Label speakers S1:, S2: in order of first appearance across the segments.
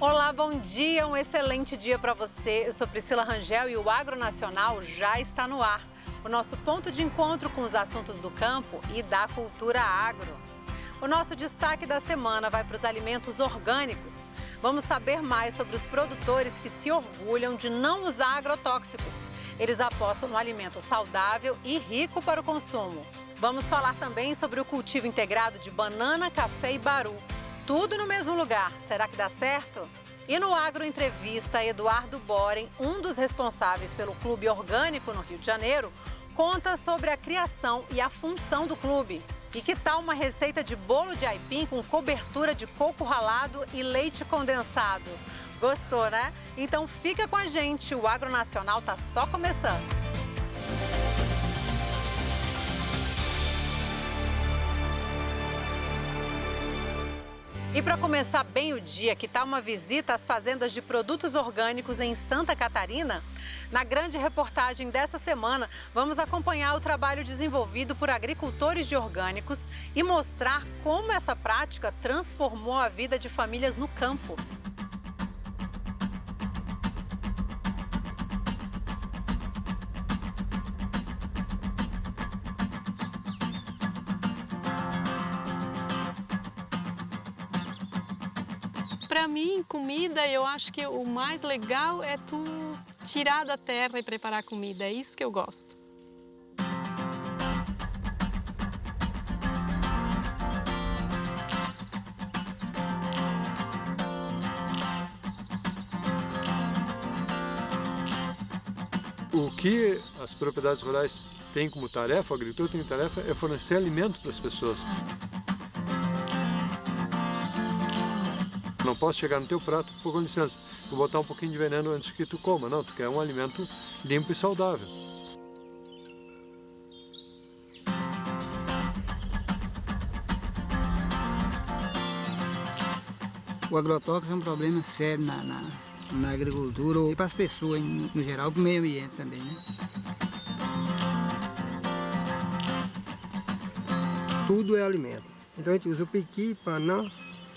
S1: Olá, bom dia, um excelente dia para você. Eu sou Priscila Rangel e o Agro Nacional já está no ar. O nosso ponto de encontro com os assuntos do campo e da cultura agro. O nosso destaque da semana vai para os alimentos orgânicos. Vamos saber mais sobre os produtores que se orgulham de não usar agrotóxicos. Eles apostam no alimento saudável e rico para o consumo. Vamos falar também sobre o cultivo integrado de banana, café e baru. Tudo no mesmo lugar. Será que dá certo? E no Agro Entrevista, Eduardo Boren, um dos responsáveis pelo Clube Orgânico no Rio de Janeiro, conta sobre a criação e a função do clube. E que tal uma receita de bolo de aipim com cobertura de coco ralado e leite condensado? Gostou, né? Então fica com a gente, o Agro Nacional tá só começando. E para começar bem o dia, que tal uma visita às fazendas de produtos orgânicos em Santa Catarina? Na grande reportagem dessa semana, vamos acompanhar o trabalho desenvolvido por agricultores de orgânicos e mostrar como essa prática transformou a vida de famílias no campo.
S2: Para mim, comida, eu acho que o mais legal é tu tirar da terra e preparar comida. É isso que eu gosto.
S3: O que as propriedades rurais têm como tarefa, a agricultura tem tarefa, é fornecer alimento para as pessoas. Não posso chegar no teu prato, com licença, vou botar um pouquinho de veneno antes que tu coma. Não, tu quer um alimento limpo e saudável.
S4: O agrotóxico é um problema sério na agricultura e para as pessoas no geral, para o meio ambiente também, né?
S5: Tudo é alimento. Então a gente usa o piqui, panã,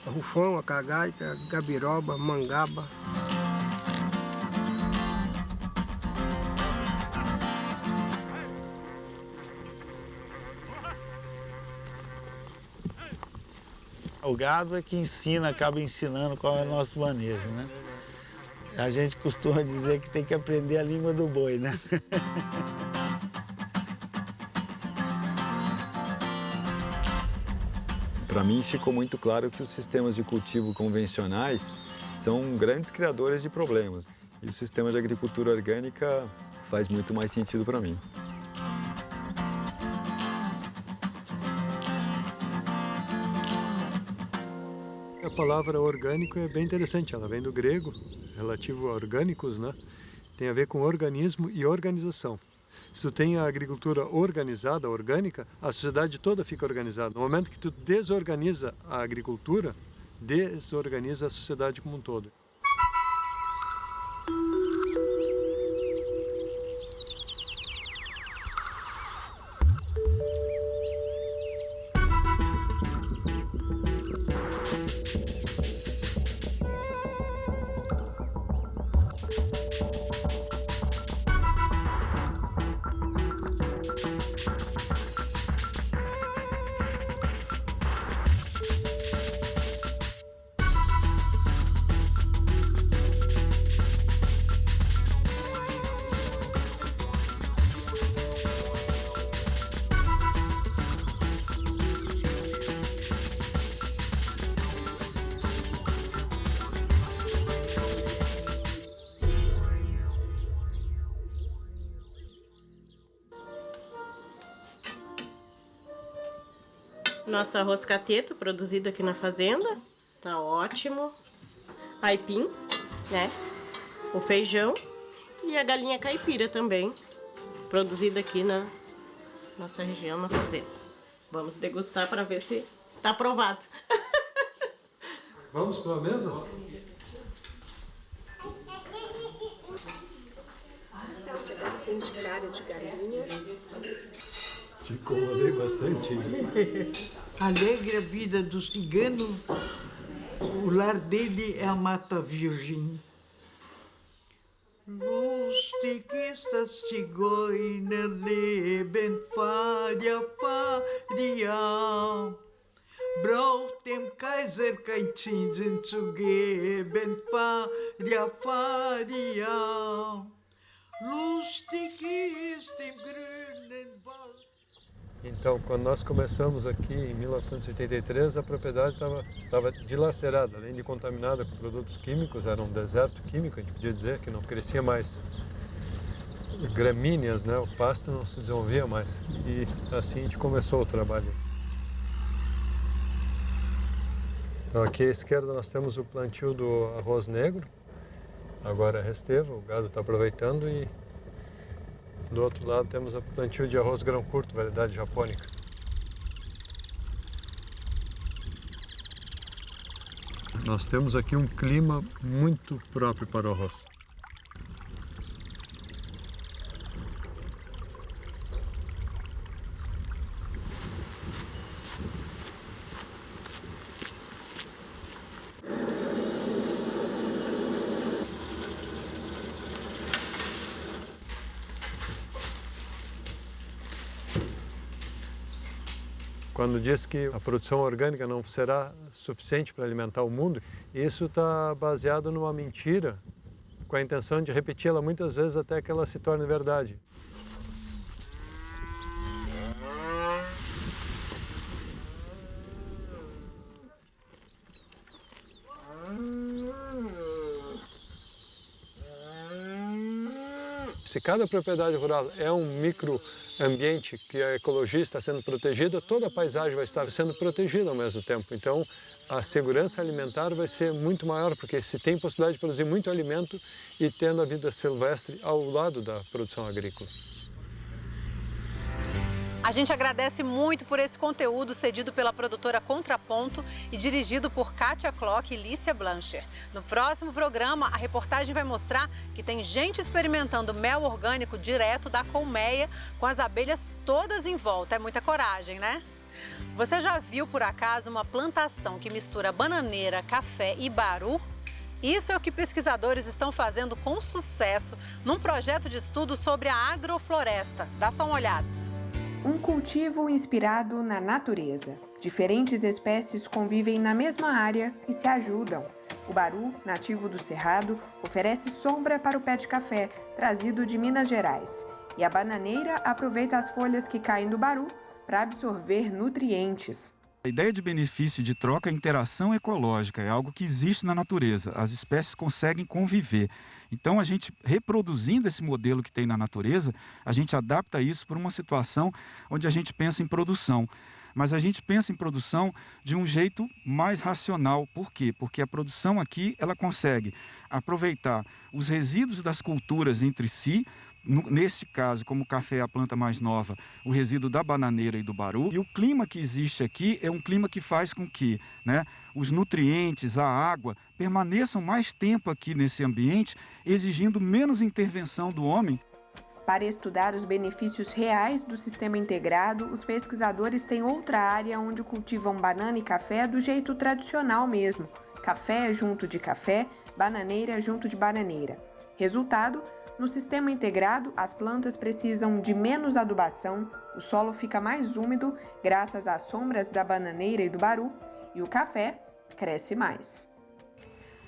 S5: a rufão, a cagaita, a gabiroba, mangaba.
S6: O gado é que ensina, acaba ensinando qual é o nosso manejo, né? A gente costuma dizer que tem que aprender a língua do boi, né?
S7: Para mim ficou muito claro que os sistemas de cultivo convencionais são grandes criadores de problemas. E o sistema de agricultura orgânica faz muito mais sentido para mim.
S3: A palavra orgânico é bem interessante, ela vem do grego, relativo a orgânicos, né? Tem a ver com organismo e organização. Se tu tem a agricultura organizada, orgânica, a sociedade toda fica organizada. No momento que tu desorganiza a agricultura, desorganiza a sociedade como um todo.
S8: Nosso arroz cateto, produzido aqui na fazenda, tá ótimo. Aipim, né? O feijão e a galinha caipira também, produzida aqui na nossa região, na fazenda. Vamos degustar para ver se tá aprovado.
S3: Vamos para a mesa?
S8: Um pedacinho de carne de galinha.
S3: Te incomodei bastante.
S4: Alegre a vida do cigano
S9: O lar dele é a Mata Virgem. Lustig ist das Zigeuner Leben, Faria, Faria. Braucht dem Kaiser kein Zinsen zu geben, Faria, Faria. Lustig ist im grünen Wald.
S3: Então, quando nós começamos aqui em 1983, a propriedade estava dilacerada, além de contaminada com produtos químicos, era um deserto químico, a gente podia dizer que não crescia mais gramíneas, né? O pasto não se desenvolvia mais. E assim a gente começou o trabalho. Então, aqui à esquerda nós temos o plantio do arroz negro, agora é restevo, o gado está aproveitando, e do outro lado temos o plantio de arroz grão curto, variedade japônica. Nós temos aqui um clima muito próprio para o arroz. Quando diz que a produção orgânica não será suficiente para alimentar o mundo, isso está baseado numa mentira, com a intenção de repeti-la muitas vezes até que ela se torne verdade. Se cada propriedade rural é um microambiente que a ecologia está sendo protegida, toda a paisagem vai estar sendo protegida ao mesmo tempo. Então, a segurança alimentar vai ser muito maior, porque se tem possibilidade de produzir muito alimento e tendo a vida silvestre ao lado da produção agrícola.
S1: A gente agradece muito por esse conteúdo cedido pela produtora Contraponto e dirigido por Kátia Klock e Lícia Blancher. No próximo programa, a reportagem vai mostrar que tem gente experimentando mel orgânico direto da colmeia, com as abelhas todas em volta. É muita coragem, né? Você já viu, por acaso, uma plantação que mistura bananeira, café e baru? Isso é o que pesquisadores estão fazendo com sucesso num projeto de estudo sobre a agrofloresta. Dá só uma olhada.
S10: Um cultivo inspirado na natureza. Diferentes espécies convivem na mesma área e se ajudam. O baru, nativo do Cerrado, oferece sombra para o pé de café, trazido de Minas Gerais. E a bananeira aproveita as folhas que caem do baru para absorver nutrientes.
S11: A ideia de benefício de troca é interação ecológica, é algo que existe na natureza. As espécies conseguem conviver. Então, a gente, reproduzindo esse modelo que tem na natureza, a gente adapta isso para uma situação onde a gente pensa em produção. Mas a gente pensa em produção de um jeito mais racional. Por quê? Porque a produção aqui, ela consegue aproveitar os resíduos das culturas entre si. Neste caso, como o café é a planta mais nova, o resíduo da bananeira e do baru. E o clima que existe aqui é um clima que faz com que, os nutrientes, a água, permaneçam mais tempo aqui nesse ambiente, exigindo menos intervenção do homem.
S10: Para estudar os benefícios reais do sistema integrado, os pesquisadores têm outra área onde cultivam banana e café do jeito tradicional mesmo. Café junto de café, bananeira junto de bananeira. Resultado: no sistema integrado, as plantas precisam de menos adubação, o solo fica mais úmido graças às sombras da bananeira e do baru, e o café cresce mais.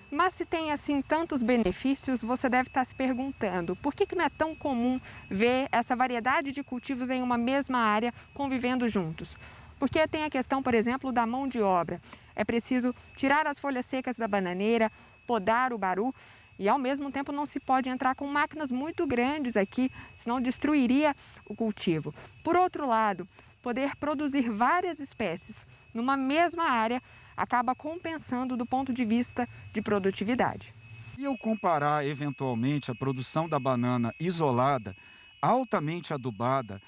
S10: Mas se tem assim tantos benefícios, você deve estar se perguntando por que não é tão comum ver essa variedade de cultivos em uma mesma área convivendo juntos? Porque tem a questão, por exemplo, da mão de obra. É preciso tirar as folhas secas da bananeira, podar o baru, e ao mesmo tempo não se pode entrar com máquinas muito grandes aqui, senão destruiria o cultivo. Por outro lado, poder produzir várias espécies numa mesma área acaba compensando do ponto de vista de produtividade.
S11: Se eu comparar eventualmente a produção da banana isolada, altamente adubada,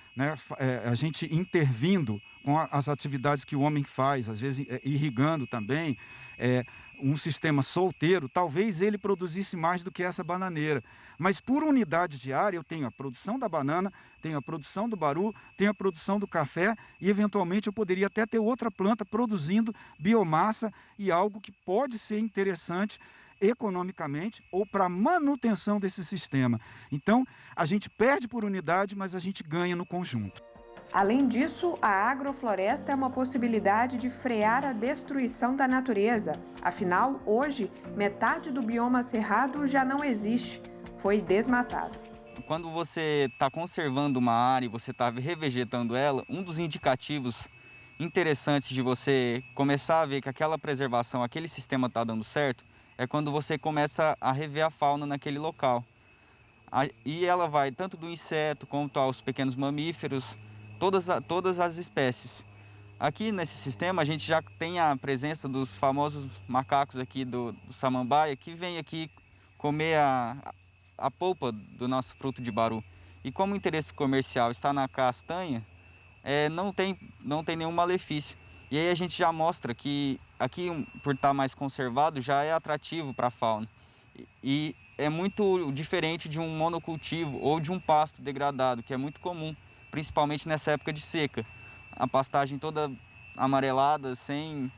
S11: a gente intervindo com as atividades que o homem faz, às vezes irrigando também, um sistema solteiro, talvez ele produzisse mais do que essa bananeira. Mas por unidade diária eu tenho a produção da banana, tenho a produção do baru, tenho a produção do café e eventualmente eu poderia até ter outra planta produzindo biomassa e algo que pode ser interessante economicamente ou para a manutenção desse sistema. Então, a gente perde por unidade, mas a gente ganha no conjunto.
S10: Além disso, a agrofloresta é uma possibilidade de frear a destruição da natureza. Afinal, hoje, metade do bioma cerrado já não existe, foi desmatado.
S12: Quando você está conservando uma área e você está revegetando ela, um dos indicativos interessantes de você começar a ver que aquela preservação, aquele sistema está dando certo, é quando você começa a rever a fauna naquele local. E ela vai tanto do inseto quanto aos pequenos mamíferos, todas as espécies. Aqui nesse sistema a gente já tem a presença dos famosos macacos aqui do samambaia que vem aqui comer a polpa do nosso fruto de baru. E como o interesse comercial está na castanha, não tem nenhum malefício. E aí a gente já mostra que aqui, por estar mais conservado, já é atrativo para a fauna. E é muito diferente de um monocultivo ou de um pasto degradado, que é muito comum, principalmente nessa época de seca. A pastagem toda amarelada, sem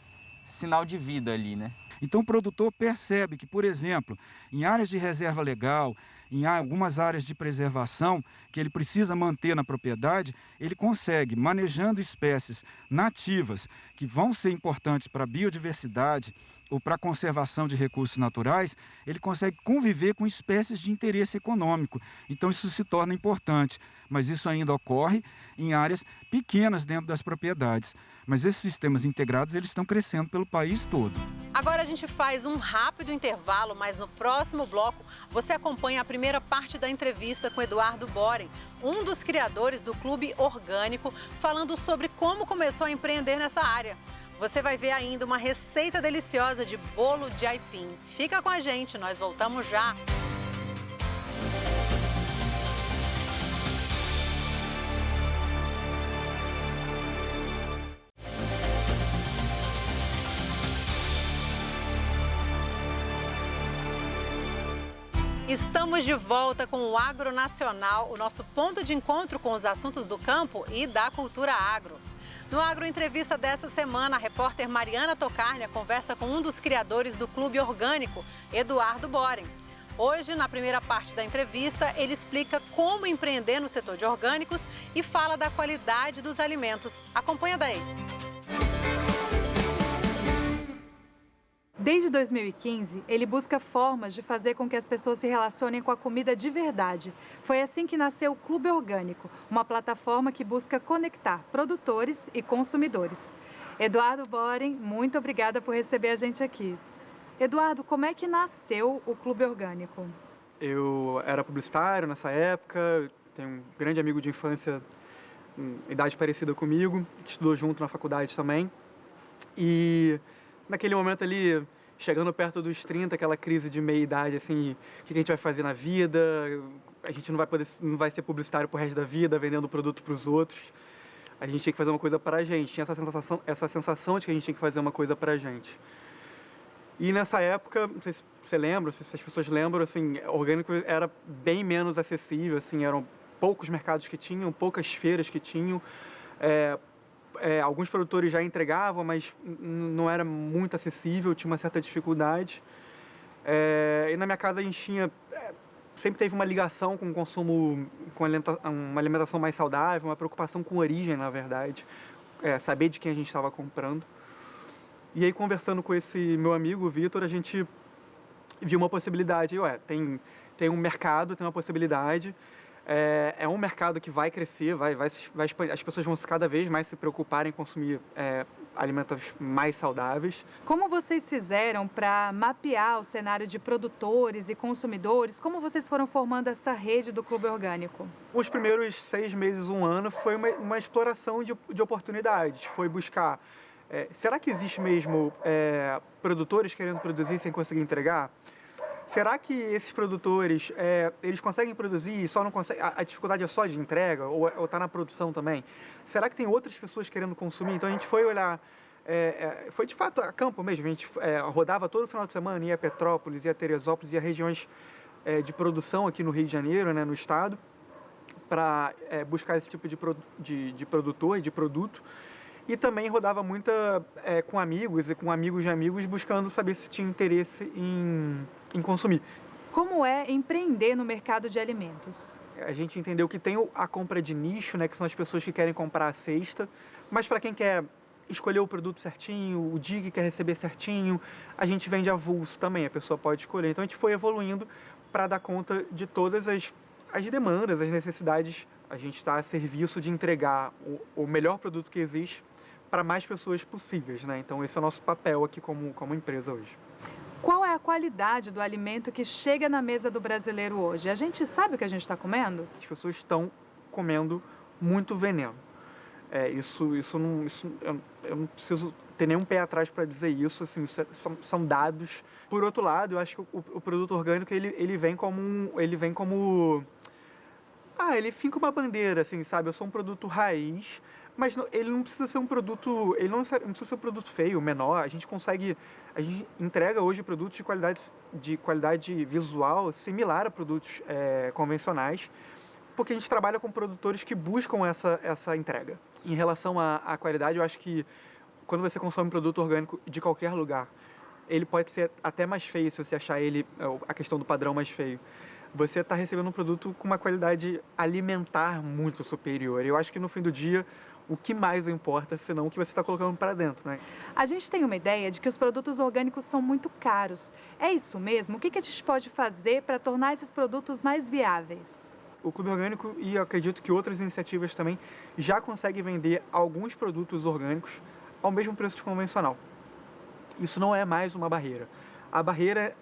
S12: sinal de vida ali, né?
S11: Então o produtor percebe que, por exemplo, em áreas de reserva legal, em algumas áreas de preservação que ele precisa manter na propriedade, ele consegue, manejando espécies nativas que vão ser importantes para a biodiversidade ou para a conservação de recursos naturais, ele consegue conviver com espécies de interesse econômico. Então isso se torna importante, mas isso ainda ocorre em áreas pequenas dentro das propriedades. Mas esses sistemas integrados, eles estão crescendo pelo país todo.
S1: Agora a gente faz um rápido intervalo, mas no próximo bloco você acompanha a primeira parte da entrevista com Eduardo Boren, um dos criadores do Clube Orgânico, falando sobre como começou a empreender nessa área. Você vai ver ainda uma receita deliciosa de bolo de aipim. Fica com a gente, nós voltamos já. Estamos de volta com o Agro Nacional, o nosso ponto de encontro com os assuntos do campo e da cultura agro. No Agro Entrevista dessa semana, a repórter Mariana Tocarnia conversa com um dos criadores do Clube Orgânico, Eduardo Boren. Hoje, na primeira parte da entrevista, ele explica como empreender no setor de orgânicos e fala da qualidade dos alimentos. Acompanha daí.
S13: Desde 2015, ele busca formas de fazer com que as pessoas se relacionem com a comida de verdade. Foi assim que nasceu o Clube Orgânico, uma plataforma que busca conectar produtores e consumidores. Eduardo Boren, muito obrigada por receber a gente aqui. Eduardo, como é que nasceu o Clube Orgânico?
S14: Eu era publicitário nessa época, tenho um grande amigo de infância, idade parecida comigo, estudou junto na faculdade também. E naquele momento ali, chegando perto dos 30, aquela crise de meia-idade, assim, o que a gente vai fazer na vida? A gente não vai ser publicitário pro resto da vida, vendendo produto para os outros. A gente tinha que fazer uma coisa para a gente. Tinha essa sensação de que a gente tinha que fazer uma coisa para a gente. E nessa época, não sei se você lembra, se as pessoas lembram, assim, orgânico era bem menos acessível, assim, eram poucos mercados que tinham, poucas feiras que tinham. Alguns produtores já entregavam, mas não era muito acessível, tinha uma certa dificuldade. E na minha casa a gente tinha, sempre teve uma ligação com o consumo, com uma alimentação mais saudável, uma preocupação com origem, na verdade, saber de quem a gente estava comprando. E aí, conversando com esse meu amigo, o Vitor, a gente viu uma possibilidade. Tem um mercado, tem uma possibilidade. É um mercado que vai crescer, as pessoas vão cada vez mais se preocuparem em consumir alimentos mais saudáveis.
S13: Como vocês fizeram para mapear o cenário de produtores e consumidores? Como vocês foram formando essa rede do Clube Orgânico?
S14: Os primeiros 6 meses, 1 ano, foi uma exploração de oportunidades. Foi buscar, será que existe mesmo produtores querendo produzir sem conseguir entregar? Será que esses produtores, eles conseguem produzir e só não conseguem, a dificuldade é só de entrega ou está na produção também? Será que tem outras pessoas querendo consumir? Então a gente foi olhar foi de fato a campo mesmo. A gente rodava todo final de semana, ia a Petrópolis, ia a Teresópolis, ia a regiões de produção aqui no Rio de Janeiro, né, no estado, para buscar esse tipo de produtor e de produto. E também rodava muito com amigos e com amigos de amigos, buscando saber se tinha interesse em consumir.
S13: Como é empreender no mercado de alimentos?
S14: A gente entendeu que tem a compra de nicho, né, que são as pessoas que querem comprar a cesta, mas para quem quer escolher o produto certinho, o dia que quer receber certinho, a gente vende avulso também, a pessoa pode escolher. Então a gente foi evoluindo para dar conta de todas as demandas, as necessidades. A gente está a serviço de entregar o melhor produto que existe para mais pessoas possíveis, né? Então esse é o nosso papel aqui como empresa hoje.
S13: Qual é a qualidade do alimento que chega na mesa do brasileiro hoje? A gente sabe o que a gente está comendo?
S14: As pessoas estão comendo muito veneno. Eu não preciso ter nenhum pé atrás para dizer isso, assim, são dados. Por outro lado, eu acho que o produto orgânico ele finca uma bandeira, assim, sabe? Eu sou um produto raiz, mas ele não precisa ser um produto, ele não precisa ser um produto feio, menor. A gente entrega hoje produtos de qualidade visual similar a produtos convencionais, porque a gente trabalha com produtores que buscam essa entrega. Em relação à qualidade, eu acho que quando você consome um produto orgânico de qualquer lugar, ele pode ser até mais feio se você achar a questão do padrão mais feio. Você está recebendo um produto com uma qualidade alimentar muito superior. Eu acho que no fim do dia, o que mais importa, senão o que você está colocando para dentro, né?
S13: A gente tem uma ideia de que os produtos orgânicos são muito caros. É isso mesmo? O que a gente pode fazer para tornar esses produtos mais viáveis?
S14: O Clube Orgânico, e eu acredito que outras iniciativas também, já conseguem vender alguns produtos orgânicos ao mesmo preço de convencional. Isso não é mais uma barreira. A barreira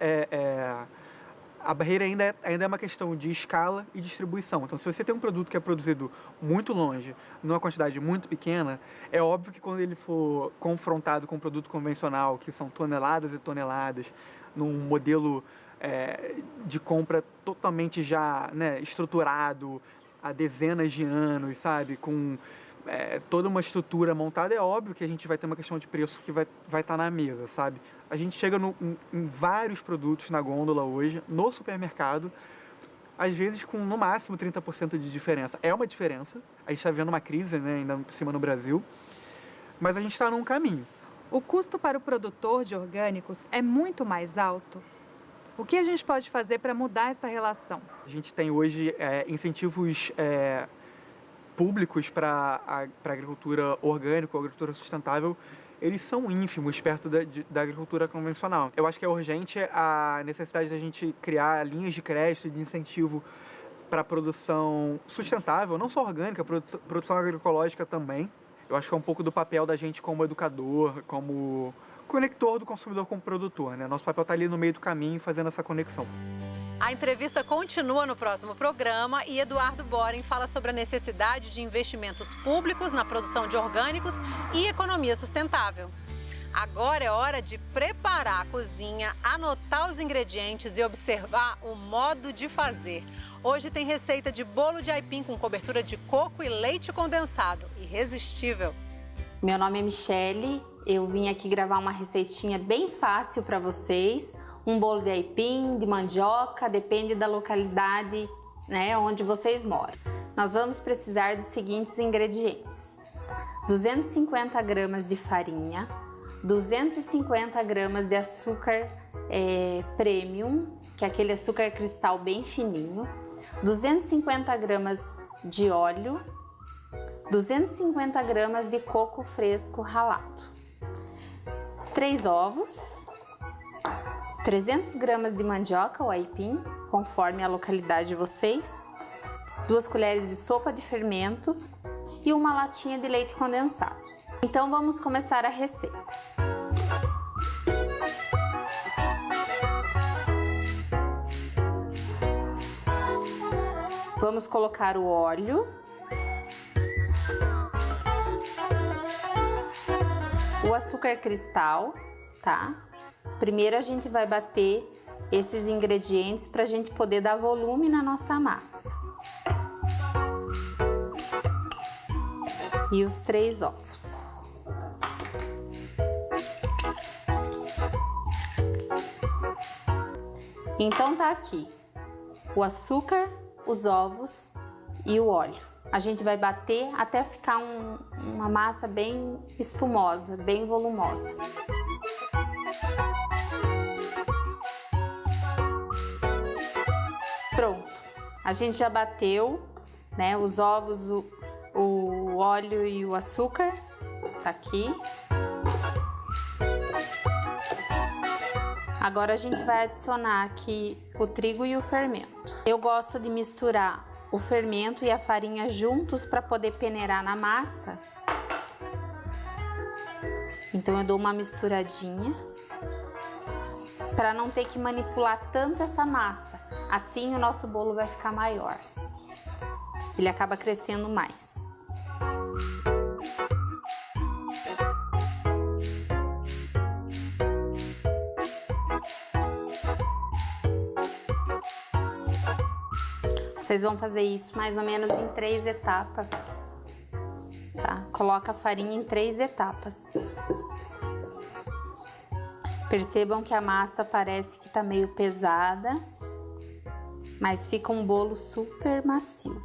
S14: ainda é uma questão de escala e distribuição. Então, se você tem um produto que é produzido muito longe, numa quantidade muito pequena, é óbvio que quando ele for confrontado com um produto convencional, que são toneladas e toneladas, num modelo de compra totalmente já, né, estruturado há dezenas de anos, sabe, com toda uma estrutura montada, é óbvio que a gente vai ter uma questão de preço que vai estar na mesa, sabe? A gente chega em vários produtos na gôndola hoje, no supermercado, às vezes com no máximo 30% de diferença. É uma diferença, a gente está vivendo uma crise, né, ainda por cima no Brasil, mas a gente está num caminho.
S13: O custo para o produtor de orgânicos é muito mais alto? O que a gente pode fazer para mudar essa relação?
S14: A gente tem hoje incentivos públicos para a agricultura orgânica, a agricultura sustentável. Eles são ínfimos perto da agricultura convencional. Eu acho que é urgente a necessidade da gente criar linhas de crédito e de incentivo para a produção sustentável, não só orgânica, produção agroecológica também. Eu acho que é um pouco do papel da gente como educador, como conector do consumidor com o produtor, né? Nosso papel está ali no meio do caminho fazendo essa conexão.
S1: A entrevista continua no próximo programa e Eduardo Boring fala sobre a necessidade de investimentos públicos na produção de orgânicos e economia sustentável. Agora é hora de preparar a cozinha, anotar os ingredientes e observar o modo de fazer. Hoje tem receita de bolo de aipim com cobertura de coco e leite condensado, irresistível.
S15: Meu nome é Michele, eu vim aqui gravar uma receitinha bem fácil para vocês. Um bolo de aipim, de mandioca, depende da localidade, né, onde vocês moram. Nós vamos precisar dos seguintes ingredientes: 250 gramas de farinha, 250 gramas de açúcar premium, que é aquele açúcar cristal bem fininho, 250 gramas de óleo, 250 gramas de coco fresco ralado, 3 ovos, 300 gramas de mandioca ou aipim, conforme a localidade de vocês, 2 colheres de sopa de fermento e uma latinha de leite condensado. Então vamos começar a receita. Vamos colocar o óleo, o açúcar cristal, tá? Primeiro a gente vai bater esses ingredientes para a gente poder dar volume na nossa massa. E os 3 ovos. Então tá aqui o açúcar, os ovos e o óleo. A gente vai bater até ficar uma massa bem espumosa, bem volumosa. Pronto, a gente já bateu, né, os ovos, o óleo e o açúcar, tá aqui. Agora a gente vai adicionar aqui o trigo e o fermento. Eu gosto de misturar o fermento e a farinha juntos para poder peneirar na massa. Então eu dou uma misturadinha para não ter que manipular tanto essa massa. Assim o nosso bolo vai ficar maior. Ele acaba crescendo mais. Vocês vão fazer isso mais ou menos em 3 etapas, tá? Coloca a farinha em 3 etapas. Percebam que a massa parece que tá meio pesada, mas fica um bolo super macio.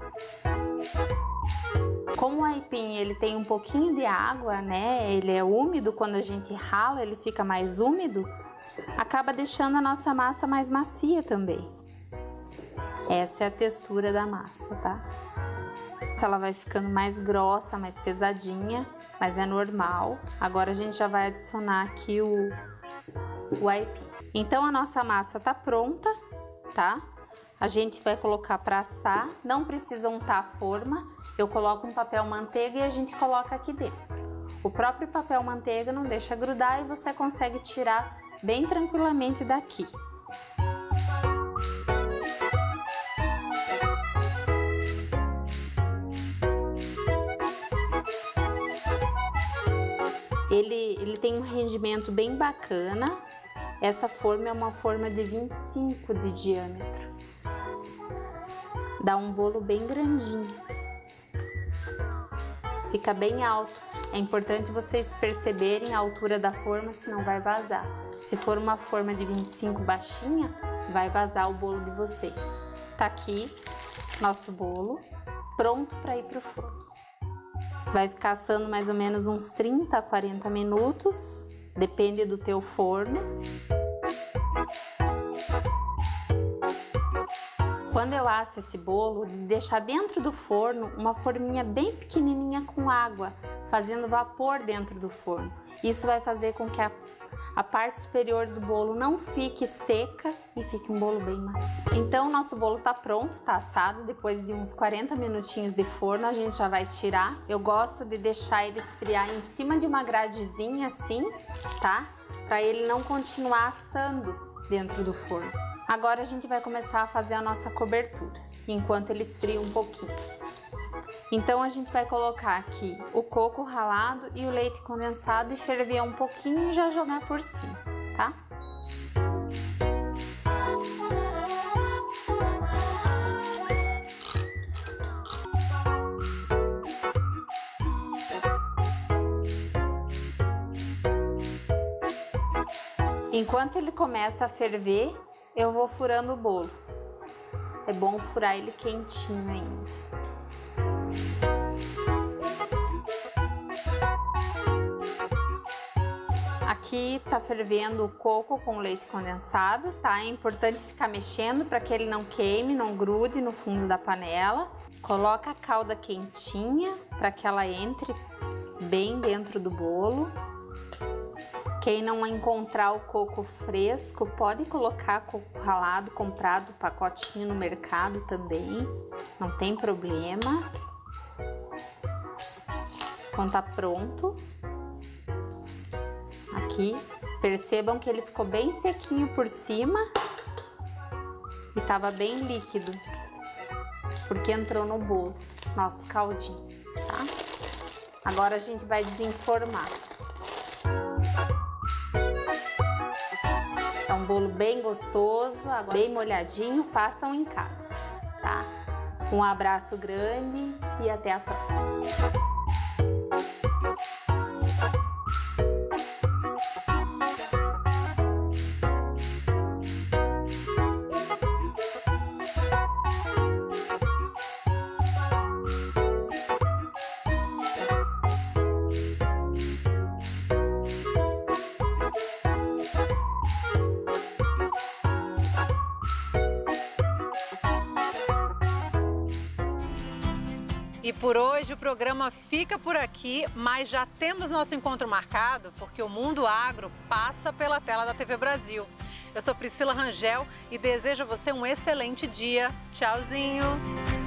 S15: Como o aipim ele tem um pouquinho de água, né? Ele é úmido, quando a gente rala ele fica mais úmido, acaba deixando a nossa massa mais macia também. Essa é a textura da massa, tá? Ela vai ficando mais grossa, mais pesadinha, mas é normal. Agora a gente já vai adicionar aqui o aipim. Então a nossa massa tá pronta, tá? A gente vai colocar para assar, não precisa untar a forma. Eu coloco um papel manteiga e a gente coloca aqui dentro. O próprio papel manteiga não deixa grudar e você consegue tirar bem tranquilamente daqui. Ele tem um rendimento bem bacana. Essa forma é uma forma de 25 de diâmetro. Dá um bolo bem grandinho. Fica bem alto. É importante vocês perceberem a altura da forma, senão vai vazar. Se for uma forma de 25 baixinha, vai vazar o bolo de vocês. Tá aqui nosso bolo, pronto para ir pro forno. Vai ficar assando mais ou menos uns 30 a 40 minutos, depende do teu forno. Quando eu asso esse bolo, deixar dentro do forno uma forminha bem pequenininha com água, fazendo vapor dentro do forno. Isso vai fazer com que a parte superior do bolo não fique seca e fique um bolo bem macio. Então o nosso bolo tá pronto, tá assado. Depois de uns 40 minutinhos de forno a gente já vai tirar. Eu gosto de deixar ele esfriar em cima de uma gradezinha assim, tá? Para ele não continuar assando dentro do forno. Agora a gente vai começar a fazer a nossa cobertura, enquanto ele esfria um pouquinho. Então a gente vai colocar aqui o coco ralado e o leite condensado e ferver um pouquinho e já jogar por cima, tá? Enquanto ele começa a ferver, eu vou furando o bolo. É bom furar ele quentinho ainda. Aqui tá fervendo o coco com leite condensado, tá? É importante ficar mexendo para que ele não queime, não grude no fundo da panela. Coloca a calda quentinha para que ela entre bem dentro do bolo. Quem não encontrar o coco fresco, pode colocar coco ralado, comprado, pacotinho no mercado também, não tem problema. Então tá pronto. Aqui, percebam que ele ficou bem sequinho por cima e tava bem líquido, porque entrou no bolo, nosso caldinho, tá? Agora a gente vai desenformar. É um bolo bem gostoso, agora bem molhadinho, façam em casa, tá? Um abraço grande e até a próxima.
S1: E por hoje o programa fica por aqui, mas já temos nosso encontro marcado porque o Mundo Agro passa pela tela da TV Brasil. Eu sou Priscila Rangel e desejo a você um excelente dia. Tchauzinho!